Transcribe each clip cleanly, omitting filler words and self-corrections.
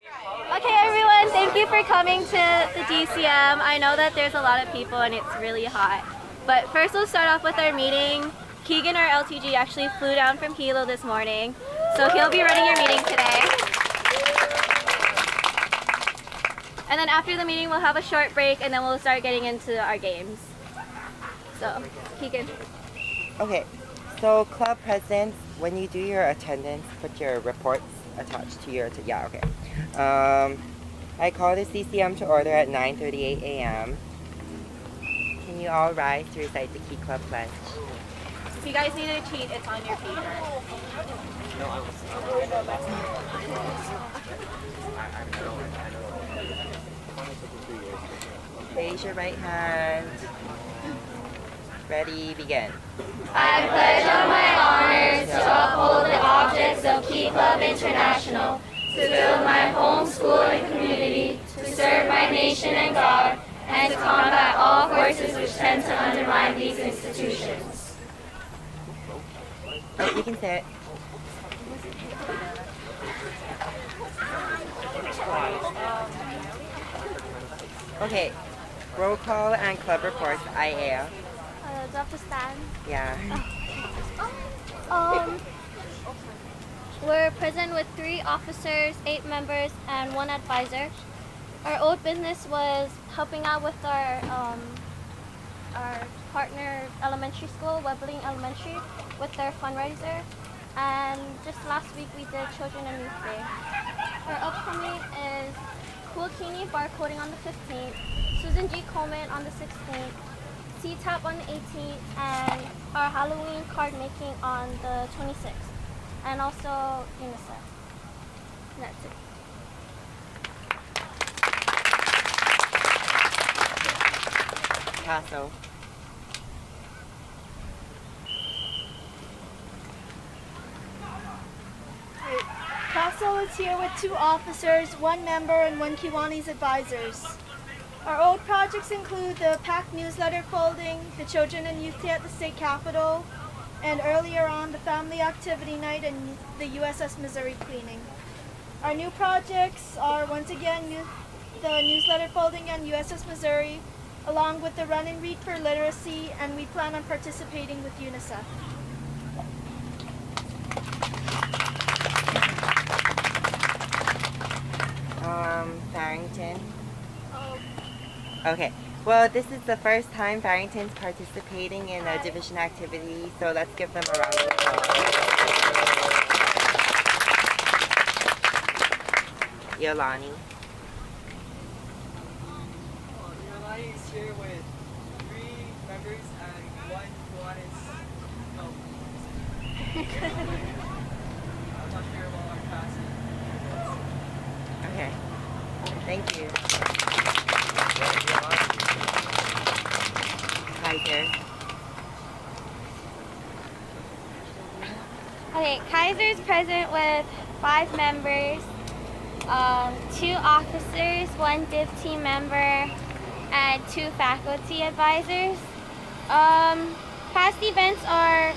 Okay everyone, thank you for coming to the DCM. I know that there's a lot of people and it's really hot. But first we'll start off with our meeting. Keegan, our LTG, actually flew down from Hilo this morning. So he'll be running your meeting today. And then after the meeting we'll have a short break and then we'll start getting into our games. So, Keegan. Okay, so club presidents, when you do your attendance, put your reports attached to your, I call this CCM to order at 9:38 a.m. Can you all rise to recite the Key Club Pledge? If you guys need a cheat, it's on your paper. No, I will. Raise your right hand. Ready, begin. I pledge on my honor to uphold the objects of Key Club International, to build my home, school, and community, to serve my nation and God, and to combat all forces which tend to undermine these institutions. Oh, you can say it. Okay, roll call and club reports, IA. Dr. Stan. Yeah. We're present with 3 officers, 8 members, and 1 advisor. Our old business was helping out with our partner elementary school, Webbling Elementary, with their fundraiser. And just last week we did Children and Youth Day. Our upcoming is Cool Keeney barcoding on the 15th, Susan G. Coleman on the 16th, C-TAP on the 18th, and our Halloween card making on the 26th, and also UNICEF. And that's it. Paso. Paso is here with 2 officers, 1 member, and 1 Kiwanis advisors. Our old projects include the PAC newsletter folding, the Children and Youth Day at the State Capitol, and earlier on the Family Activity Night and the USS Missouri cleaning. Our new projects are once again the newsletter folding and USS Missouri, along with the Run and Read for Literacy, and we plan on participating with UNICEF. Farrington. Okay, well this is the first time Farrington's participating in a division activity, so let's give them a round of applause. Yolani. Yolani is here with 3 members and 1 Kiwanis. I'm not sure about our passing. Okay, thank you. Kaiser. Okay, Kaiser's present with 5 members, 2 officers, 1 div team member, and 2 faculty advisors. Past events are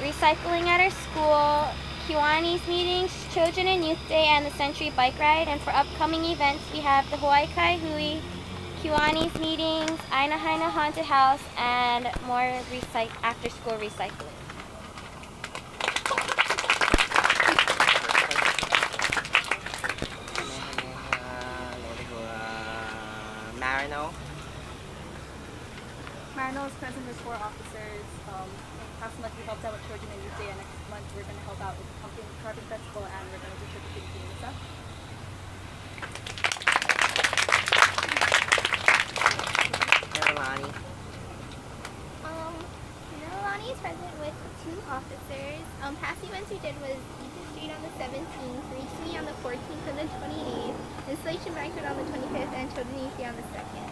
recycling at our school, Kiwanis meetings, Children and Youth Day, and the Century Bike Ride. And for upcoming events, we have the Hawaii Kai Hui, Kiwanis meetings, Aina Haina Haunted House, and more after-school recycling. Marino. Marino is present with 4 officers. Last month we helped out with Children and Youth Day, and next month we're going to help out with the Pumpkin Carving Festival, and we're going to do trick-or-treating to UNICEF. Nerlani. Nilani is present with 2 officers. Past events we did was Beacon Street on the 17th, Reach Me on the 14th and the 28th, Installation Banquet on the 25th, and Children Youth Day on the 2nd.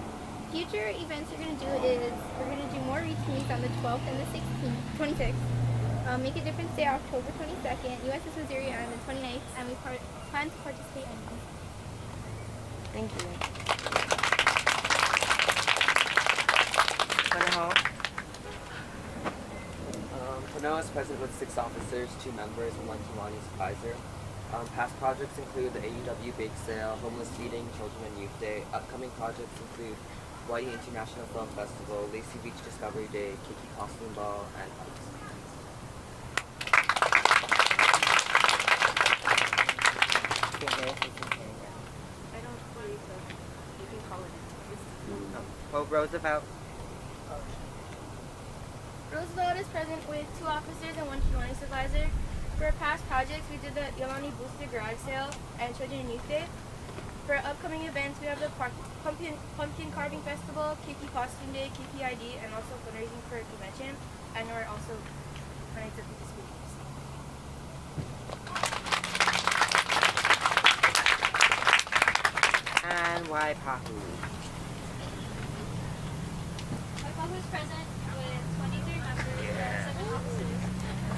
Future events we're going to do is we're going to do more Reach Me's on the 12th and the 26th. Make a Difference Day October 22nd, USS Missouri on the 29th, and we plan to participate in them. Thank you. Panaho. Pano is present with 6 officers, 2 members, and 1 Kiwanis advisor. Past projects include the AUW Bake Sale, Homeless Feeding, Children and Youth Day. Upcoming projects include Hawaii International Film Festival, Lacey Beach Discovery Day, Kiki Costume Ball, and others. I don't believe so. You can call it. Well, Roosevelt. Roosevelt is present with 2 officers and 1 Kiwanis supervisor. For past projects, we did the Yolani Booster Garage Sale and Children and Youth Day. For upcoming events, we have the Pumpkin Carving Festival, Kiki Costume Day, Kiki ID, and also fundraising for a convention. And we're also planning to do the speakers. And why Pahu? Oahu is present with 23 members and 7 officers.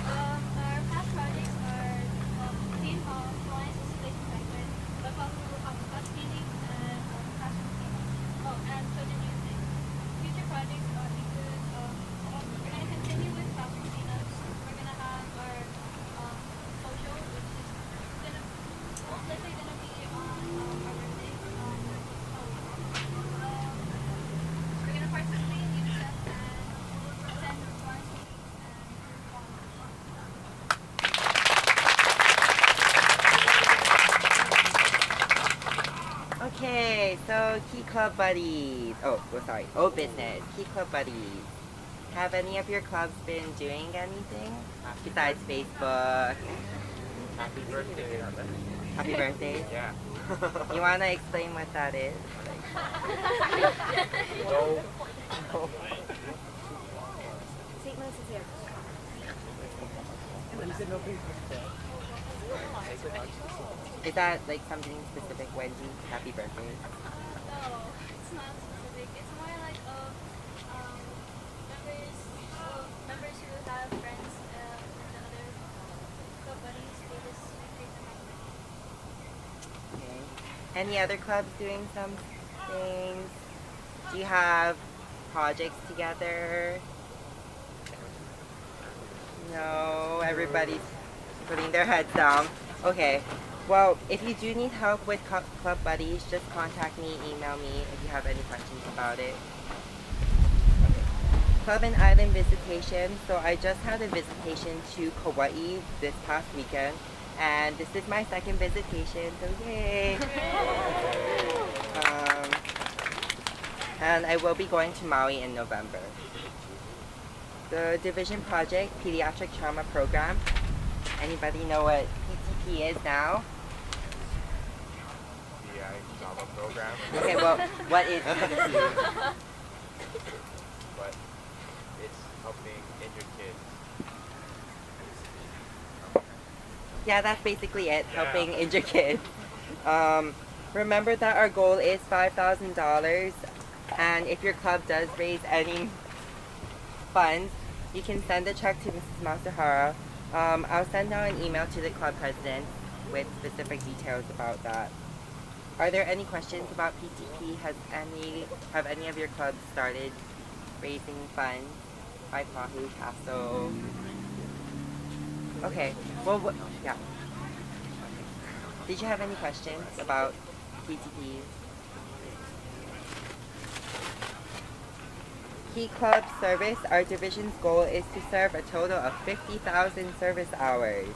Our past projects are Clean Hall, Alliance Installation Factor, Oahu Bus Cleaning, and Classroom Cleaning. Oh, and Children Youth Day. Future projects include, we're going to continue with classroom cleanups. We're going to have our social, which is going to, most likely going to be on our birthday. We're going to participate in UNICEF and attend Florence meetings Okay, so Key Club Buddies. Sorry. Old Business. Key Club Buddies. Have any of your clubs been doing anything besides Facebook? Happy birthday. Happy birthday. Yeah. You wanna explain what that is? No. St. Louis is here. Is that like something specific, Wendy? Happy birthday. No, it's not specific. It's more like members who have friends and other club buddies. They just create them up. Okay. Any other clubs doing some things? Do you have projects together? No, everybody's putting their heads down. Okay. Well, if you do need help with Club Buddies, just contact me, email me if you have any questions about it. Club and Island visitation. So I just had a visitation to Kauai this past weekend, and this is my second visitation, so yay! And I will be going to Maui in November. The Division Project Pediatric Trauma Program. Anybody know what PTP is now? PI trauma program. Okay, well, what is PTP? But it's helping injured kids. Yeah, that's basically it, Yeah. helping injured kids. Remember that our goal is $5,000, and if your club does raise any funds, you can send a check to Mrs. Masuhara. I'll send out an email to the club president with specific details about that. Are there any questions about PTP? Have any of your clubs started raising funds? Waipahu, Paso. Okay. Well, yeah. Did you have any questions about PTP? Key Club service, our division's goal is to serve a total of 50,000 service hours.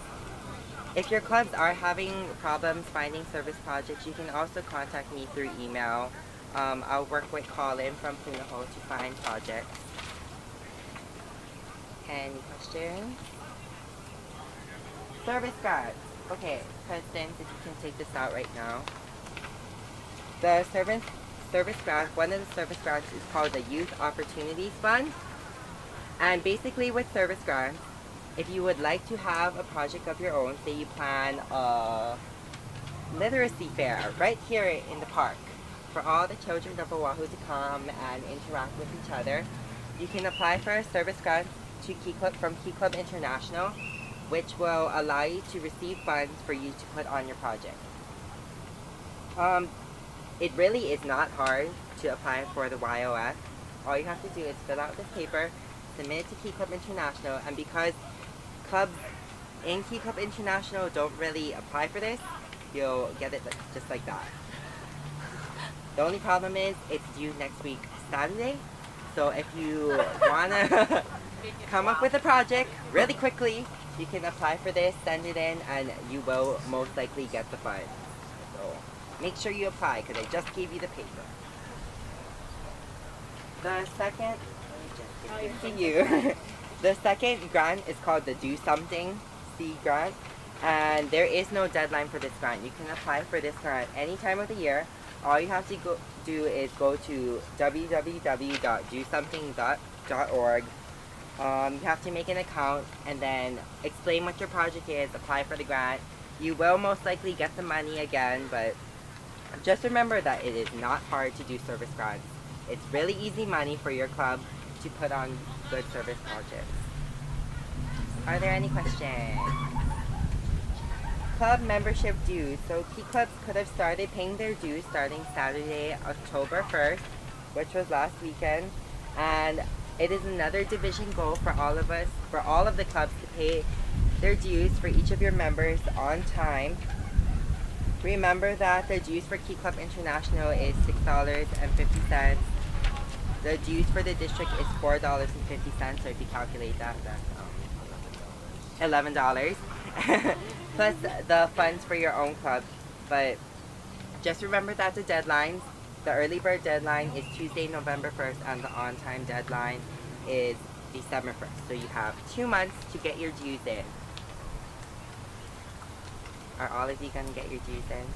If your clubs are having problems finding service projects, you can also contact me through email. I'll work with Colin from Punahou to find projects. Any questions? Service grants. Okay, President, if you can take this out right now. The service grant, one of the service grants is called the Youth Opportunities Fund. And basically with service grants, if you would like to have a project of your own, say you plan a literacy fair right here in the park for all the children of Oahu to come and interact with each other, you can apply for a service grant to from Key Club International, which will allow you to receive funds for you to put on your project. It really is not hard to apply for the YOF. All you have to do is fill out this paper, submit it to Key Club International, and because clubs in Key Club International don't really apply for this. You'll get it just like that. The only problem is it's due next week Saturday. So if you wanna come up with a project really quickly, you can apply for this, send it in, and you will most likely get the funds. So make sure you apply because I just gave you the paper. The second, let me just give it to you. The second grant is called the Do Something C grant, and there is no deadline for this grant. You can apply for this grant any time of the year. All you have to do is go to www.dosomething.org. You have to make an account and then explain what your project is, apply for the grant. You will most likely get the money again, but just remember that it is not hard to do service grants. It's really easy money for your club to put on good service projects. Are there any questions? Club membership dues. So key clubs could have started paying their dues starting Saturday, October 1st, which was last weekend. And it is another division goal for all of us, for all of the clubs to pay their dues for each of your members on time. Remember that the dues for Key Club International is $6.50. The dues for the district is $4.50. So if you calculate that, that's $11. Plus the funds for your own club. But just remember that the deadlines, the early bird deadline is Tuesday, November 1st, and the on-time deadline is December 1st. So you have 2 months to get your dues in. Are all of you going to get your dues in?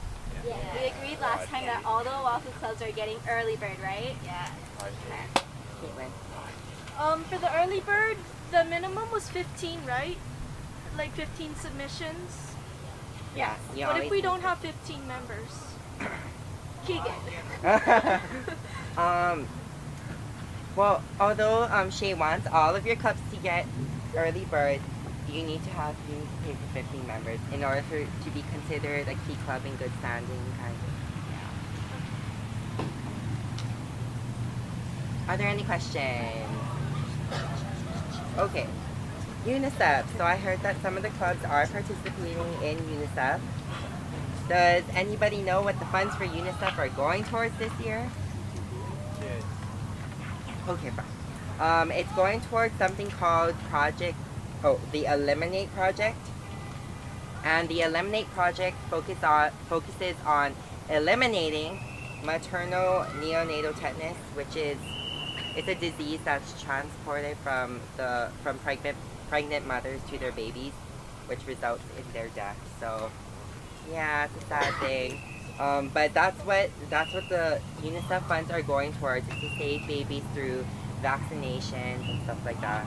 Yeah. We agreed last time that all the Oahu clubs are getting early bird, right? Yeah. Caitlin? For the early bird, the minimum was 15, right? Like 15 submissions. Yeah. You What if always we don't have 15 members? Keegan. Well, although Shay wants all of your clubs to get early bird, you need to pay for 15 members in order to be considered a key club in good standing, kind of. Are there any questions? Okay. UNICEF. So I heard that some of the clubs are participating in UNICEF. Does anybody know what the funds for UNICEF are going towards this year? Yes. Okay, fine. It's going towards something called the Eliminate Project. And the Eliminate Project focuses on eliminating maternal neonatal tetanus, which is it's a disease that's transported from pregnant mothers to their babies, which results in their death. So yeah, it's a sad thing. But that's what the UNICEF funds are going towards, is to save babies through vaccinations and stuff like that.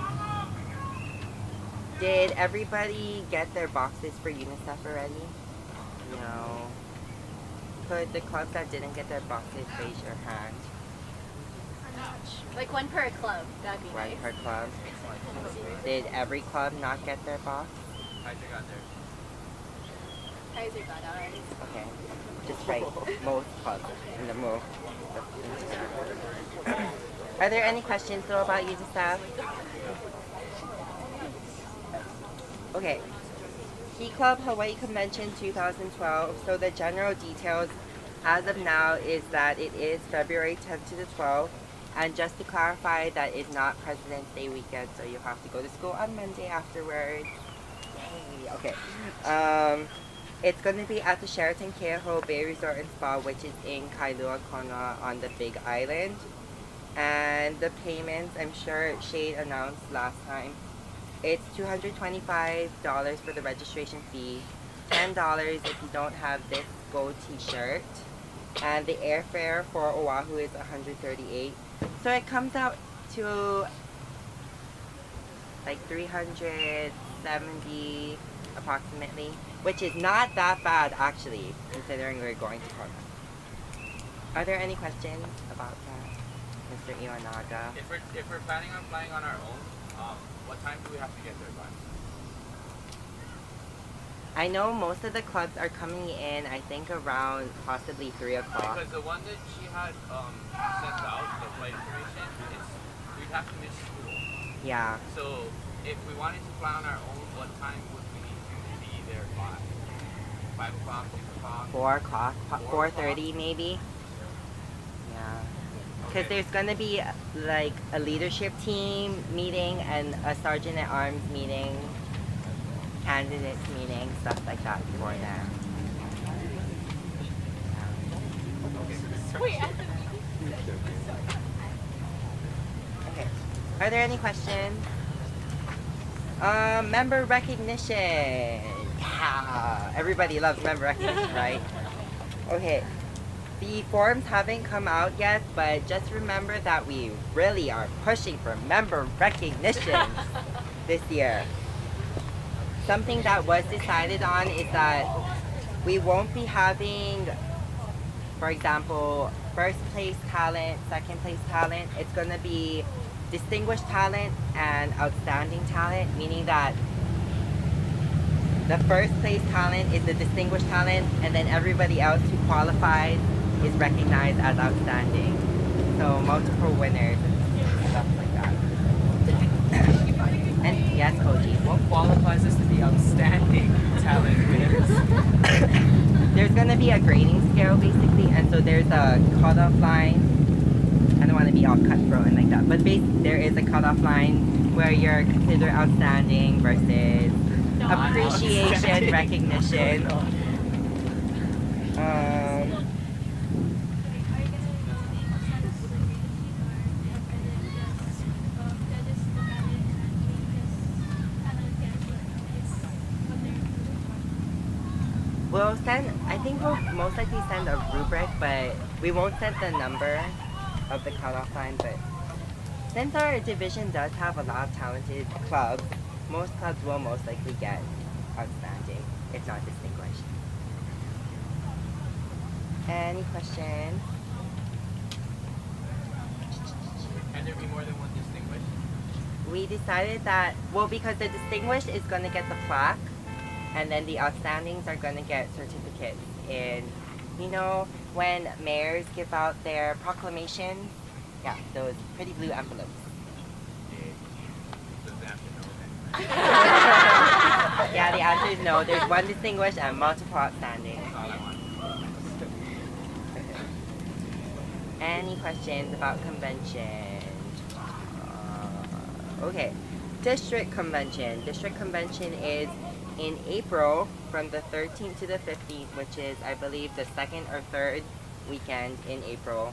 Did everybody get their boxes for UNICEF already? No. Could the clubs that didn't get their boxes raise your hand? Like one per club. That'd be One nice. per club. Did every club not get their box? I think got there. Kaiser got ours. Okay. Just right. Most clubs in the move. Are there any questions though about UNICEF? Okay. Key Club Hawaii Convention 2012. So the general details as of now is that it is February 10th to the 12th. And just to clarify, that is not President's Day weekend, so you have to go to school on Monday afterwards. Yay. Okay. It's going to be at the Sheraton Keauhou Bay Resort and Spa, which is in Kailua Kona on the Big Island. And the payments, I'm sure Shade announced last time. It's $225 for the registration fee, $10 if you don't have this gold t-shirt, and the airfare for Oahu is $138. So it comes out to like $370 approximately, which is not that bad actually, considering we're going to Kona. Are there any questions about that, Mr. Iwanaga? If we're planning on flying on our own, what time do we have to get there by? I know most of the clubs are coming in, I think around possibly 3 o'clock. Because the one that she had sent out, the flight information, we'd have to miss school. Yeah. So if we wanted to fly on our own, what time would we need to 5 o'clock, 6 o'clock? 4 o'clock, 4:30 maybe. Yeah. Because there's gonna be like a leadership team meeting and a sergeant at arms meeting, candidates meeting, stuff like that for them. Okay. Are there any questions? Member recognition. Yeah. Everybody loves member recognition, right? Okay. The forms haven't come out yet, but just remember that we really are pushing for member recognition this year. Something that was decided on is that we won't be having, for example, first place talent, second place talent. It's going to be distinguished talent and outstanding talent, meaning that the first place talent is the distinguished talent, and then everybody else who qualifies is recognized as outstanding. So multiple winners and stuff like that. And yes, Koji. What qualifies us to be outstanding talent winners? There's gonna be a grading scale basically, and so there's a cutoff line. I don't want to be all cutthroat and like that, but there is a cutoff line where you're considered outstanding versus appreciation, recognition. We'll send, I think we'll most likely send a rubric, but we won't send the number of the cutoff line. But since our division does have a lot of talented clubs, most clubs will most likely get outstanding, if not distinguished. Any questions? Can there be more than one distinguished? We decided that, well, because the distinguished is going to get the plaque, and then the outstandings are going to get certificates. And you know, when mayors give out their proclamations, yeah, those pretty blue envelopes. Does the answer no then? Yeah, the answer is no. There's one distinguished and multiple outstanding. That's all I want. Any questions about convention? Okay, district convention. District convention is in April from the 13th to the 15th, which is, I believe, the second or third weekend in April.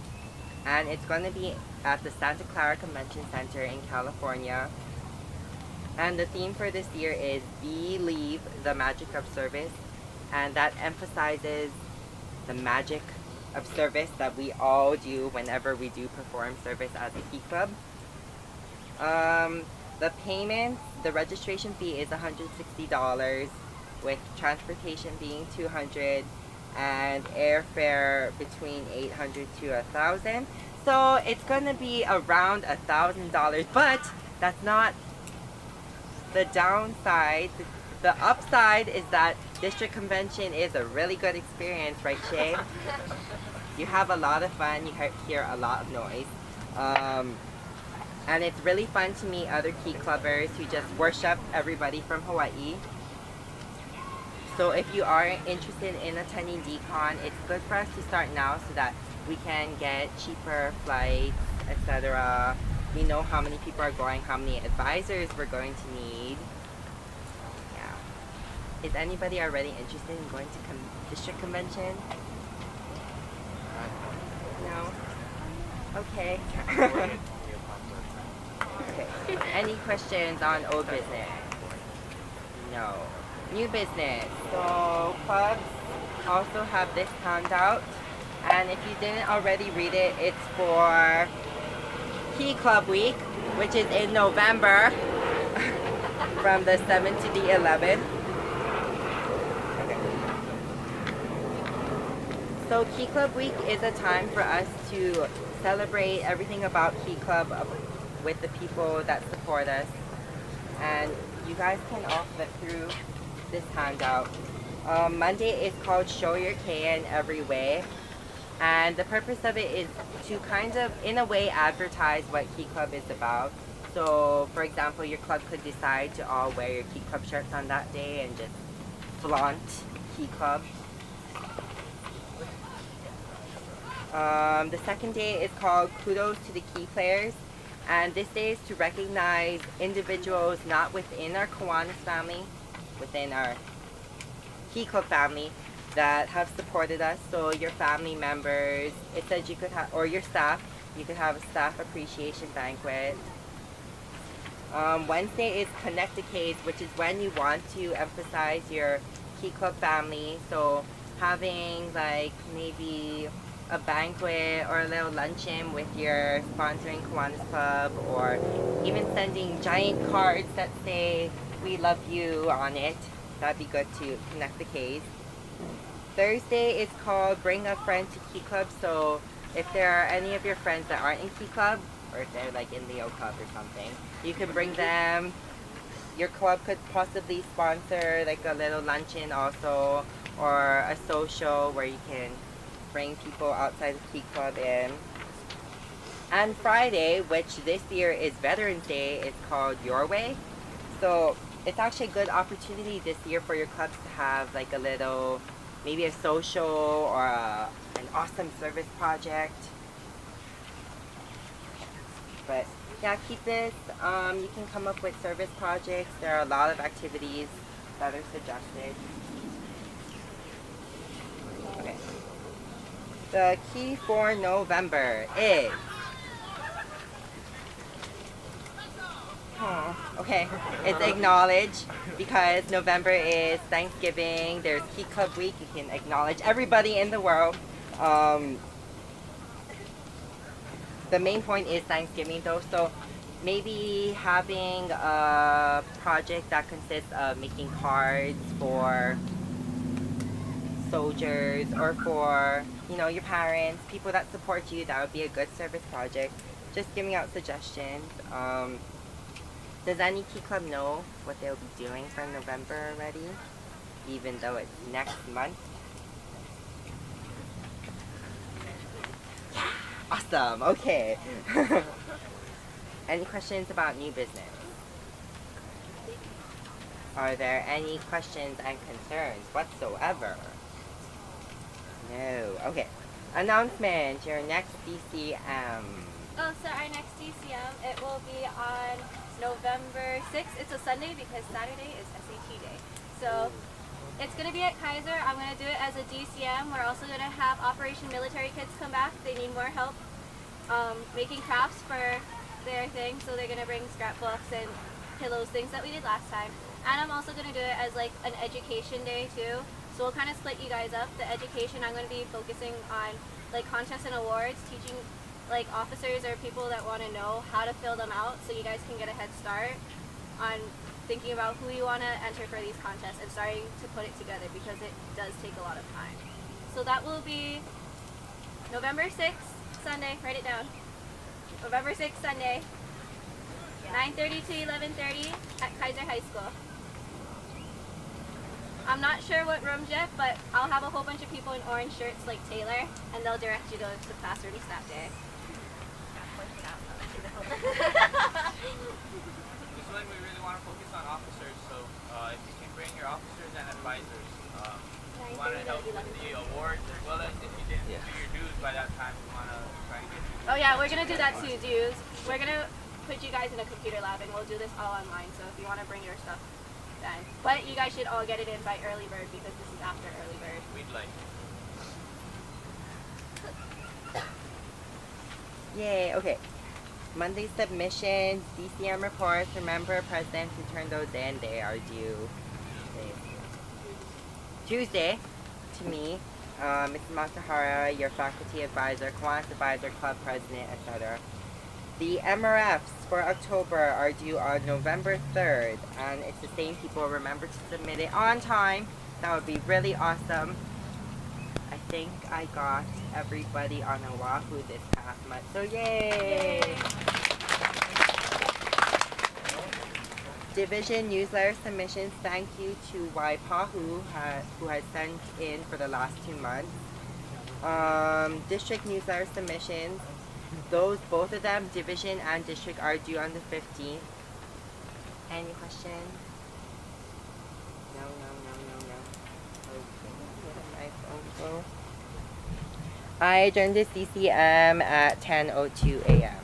And it's going to be at the Santa Clara Convention Center in California. And the theme for this year is Believe the Magic of Service. And that emphasizes the magic of service that we all do whenever we do perform service as a Key Club. The payment, the registration fee is $160, with transportation being $200 and airfare between $800 to $1,000. So it's gonna be around $1,000, but that's not the downside. The upside is that district convention is a really good experience, right, Shay? You have a lot of fun, you hear a lot of noise. And it's really fun to meet other Key Clubbers who just worship everybody from Hawaii. So if you are interested in attending DCON, it's good for us to start now so that we can get cheaper flights, etc. We know how many people are going, how many advisors we're going to need. Yeah. Is anybody already interested in going to district convention? No? Okay. Okay. Any questions on old business? No. New business. So clubs also have this handout, and if you didn't already read it, it's for Key Club Week, which is in November from the 7th to the 11th. Okay. So Key Club Week is a time for us to celebrate everything about Key Club with the people that support us. And you guys can all flip through this handout. Monday is called Show Your KN Every Way. And the purpose of it is to kind of, in a way, advertise what Key Club is about. So, for example, your club could decide to all wear your Key Club shirts on that day and just flaunt Key Club. The second day is called Kudos to the Key Players. And this day is to recognize individuals not within our Kiwanis family, within our Key Club family, that have supported us. So your family members, it says you could have, or your staff, you could have a staff appreciation banquet. Wednesday is Connect the Case, which is when you want to emphasize your Key Club family. So having like maybe a banquet or a little luncheon with your sponsoring Kiwanis Club, or even sending giant cards that say "We love you" on it. That'd be good to connect the case. Thursday is called Bring a Friend to Key Club. So if there are any of your friends that aren't in Key Club, or if they're like in Leo Club or something, you can bring them. Your club could possibly sponsor like a little luncheon also, or a social where you can bring people outside the Key Club in. And Friday, which this year is Veterans Day, is called Your Way. So it's actually a good opportunity this year for your clubs to have like a little, maybe a social or an awesome service project. But yeah, keep this. You can come up with service projects. There are a lot of activities that are suggested. Okay. The key for November is... okay, it's acknowledge, because November is Thanksgiving. There's Key Club Week. You can acknowledge everybody in the world. The main point is Thanksgiving though, so maybe having a project that consists of making cards for soldiers or for, you know, your parents, people that support you. That would be a good service project. Just giving out suggestions. Does any Key Club know what they'll be doing for November already, even though it's next month? Yeah, awesome. Okay. Any questions about new business? Are there any questions and concerns whatsoever? No. Okay. Announcement. Your next DCM. Oh, so our next DCM, it will be on November 6th. It's a Sunday because Saturday is SAT day. So it's going to be at Kaiser. I'm going to do it as a DCM. We're also going to have Operation Military Kids come back. They need more help making crafts for their thing. So they're going to bring scrapbooks and pillows, things that we did last time. And I'm also going to do it as like an education day too. So we'll kind of split you guys up. The education, I'm going to be focusing on like contests and awards, teaching like officers or people that want to know how to fill them out, so you guys can get a head start on thinking about who you want to enter for these contests and starting to put it together, because it does take a lot of time. So that will be November 6th, Sunday. Write it down. November 6th, Sunday, 9:30 to 11:30 at Kaiser High School. I'm not sure what rooms yet, but I'll have a whole bunch of people in orange shirts like Taylor, and they'll direct you to the classrooms that day. This one we really want to focus on officers, so if you can bring your officers and advisors, we want to help with the awards, as well as if you didn't do your dues by that time, we want to try and get you. Oh yeah, we're going to do that too, dues. We're going to put you guys in a computer lab, and we'll do this all online, so if you want to bring your stuff then. But you guys should all get it in by early bird, because this is after early bird. We'd like. Yay, okay. Monday submissions, DCM reports. Remember, presidents who turn those in, they are due Tuesday to me, Mr. Masahara, your faculty advisor, Kiwanis advisor, club president, etc. The MRFs for October are due on November 3rd, and it's the same people. Remember to submit it on time. That would be really awesome. I think I got everybody on Oahu this past month, so yay! Division newsletter submissions. Thank you to Waipahu who has sent in for the last 2 months. District newsletter submissions. Both of them, division and district, are due on the 15th. Any questions? No. Okay, where did my phone go? I joined the CCM at 10:02 a.m.